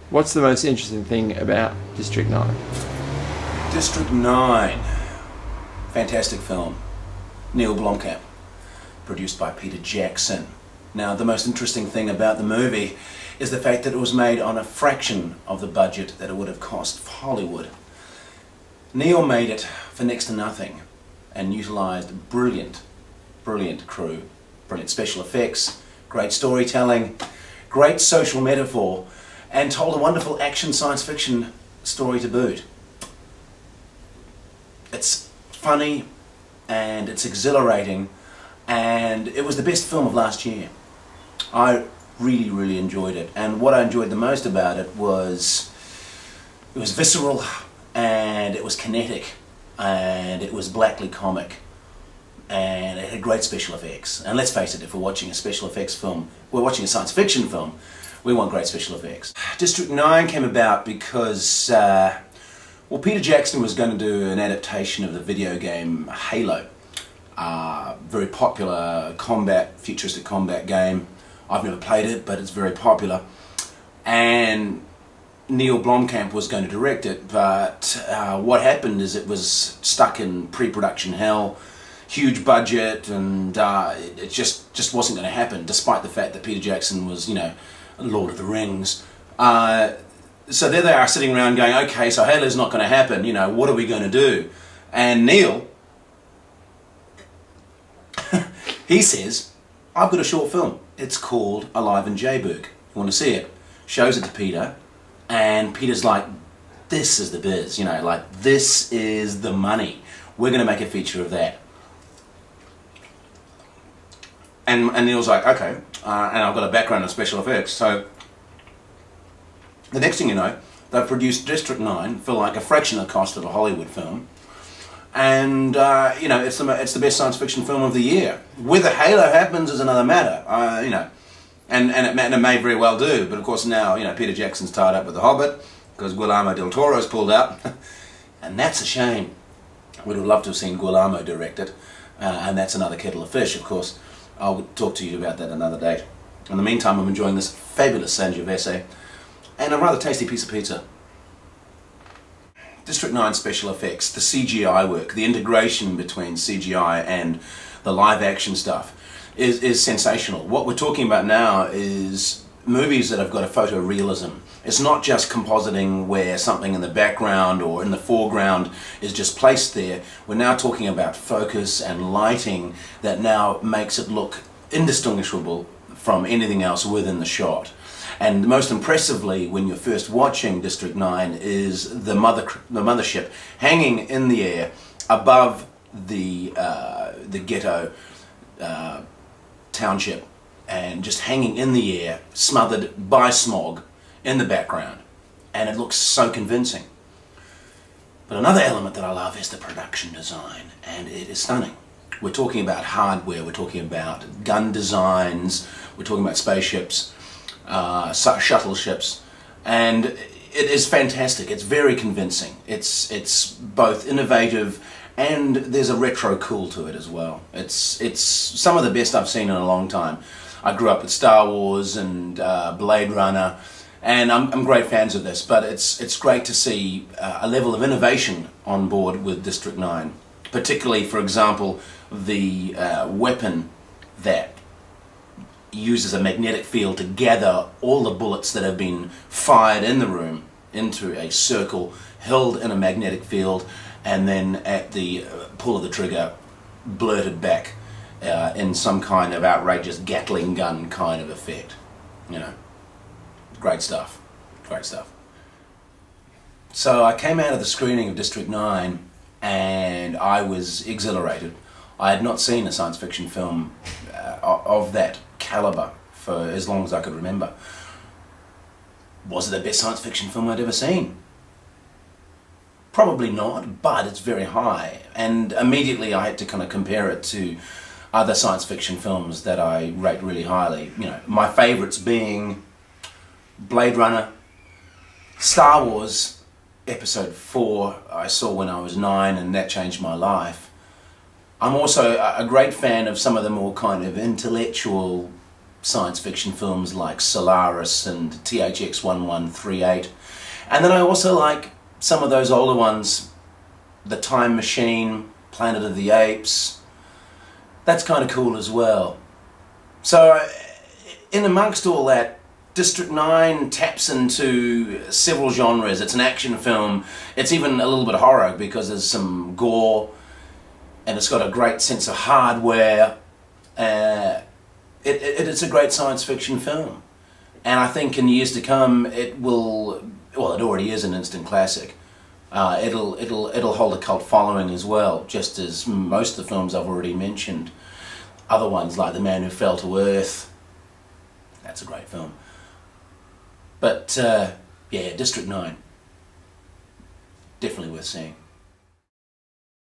What's the most interesting thing about District 9? District 9. Fantastic film. Neil Blomkamp. Produced by Peter Jackson. Now, the most interesting thing about the movie is the fact that it was made on a fraction of the budget that it would have cost for Hollywood. Neil made it for next to nothing and utilised brilliant crew, brilliant special effects, great storytelling, great social metaphor, and told a wonderful action science fiction story to boot. It's funny and it's exhilarating, and it was the best film of last year. I really enjoyed it, and what I enjoyed the most about it was visceral, and it was kinetic, and it was blackly comic, and it had great special effects. And let's face it, if we're watching a special effects film, we're watching a science fiction film, we want great special effects. District 9 came about because well, Peter Jackson was going to do an adaptation of the video game Halo. Very popular futuristic combat game. I've never played it, but it's very popular. And Neil Blomkamp was going to direct it, but what happened is it was stuck in pre-production hell, huge budget, and it just wasn't going to happen, despite the fact that Peter Jackson was, you know, Lord of the Rings. So there they are sitting around going, okay, so Halo's not going to happen, you know, what are we going to do? And Neil, he says, I've got a short film. It's called Alive in Jayberg. You want to see it? Shows it to Peter, and Peter's like, this is the biz, you know, like, this is the money. We're going to make a feature of that. And Neil's like, okay, and I've got a background in special effects, so the next thing you know, they've produced District 9 for like a fraction of the cost of a Hollywood film, and you know, it's the best science fiction film of the year. Whether Halo happens is another matter, you know, and it may very well do, but of course now, you know, Peter Jackson's tied up with The Hobbit because Guillermo del Toro's pulled out, and that's a shame. We'd have loved to have seen Guillermo direct it, and that's another kettle of fish, of course. I'll talk to you about that another date. In the meantime, I'm enjoying this fabulous Sangiovese and a rather tasty piece of pizza. District 9 special effects, the CGI work, the integration between CGI and the live action stuff is sensational. What we're talking about now is movies that have got a photorealism. It's not just compositing where something in the background or in the foreground is just placed there. We're now talking about focus and lighting that now makes it look indistinguishable from anything else within the shot. And most impressively, when you're first watching District 9, is the mothership hanging in the air above the ghetto township, and just hanging in the air, smothered by smog in the background, and it looks so convincing. But another element that I love is the production design, and it is stunning. We're talking about hardware, we're talking about gun designs, we're talking about spaceships, shuttle ships, and it is fantastic. It's very convincing. It's both innovative and there's a retro cool to it as well. It's some of the best I've seen in a long time. I grew up with Star Wars and Blade Runner, and I'm great fans of this, but it's great to see a level of innovation on board with District 9, particularly, for example, the weapon that uses a magnetic field to gather all the bullets that have been fired in the room into a circle held in a magnetic field, and then at the pull of the trigger blurted back in some kind of outrageous Gatling gun kind of effect. You know, great stuff, great stuff. So I came out of the screening of District 9 and I was exhilarated. I had not seen a science fiction film of that caliber for as long as I could remember. Was it the best science fiction film I'd ever seen? Probably not, but it's very high, and immediately I had to kind of compare it to other science fiction films that I rate really highly. You know, my favourites being Blade Runner, Star Wars Episode 4 I saw when I was 9, and that changed my life. I'm also a great fan of some of the more kind of intellectual science fiction films like Solaris and THX 1138. And then I also like some of those older ones, The Time Machine, Planet of the Apes. That's kind of cool as well. So in amongst all that, District 9 taps into several genres. It's an action film. It's even a little bit of horror because there's some gore, and it's got a great sense of hardware. It's a great science fiction film, and I think in years to come it will. Well, it already is an instant classic. It'll hold a cult following as well, just as most of the films I've already mentioned. Other ones like The Man Who Fell to Earth. That's a great film. But yeah, District 9, definitely worth seeing.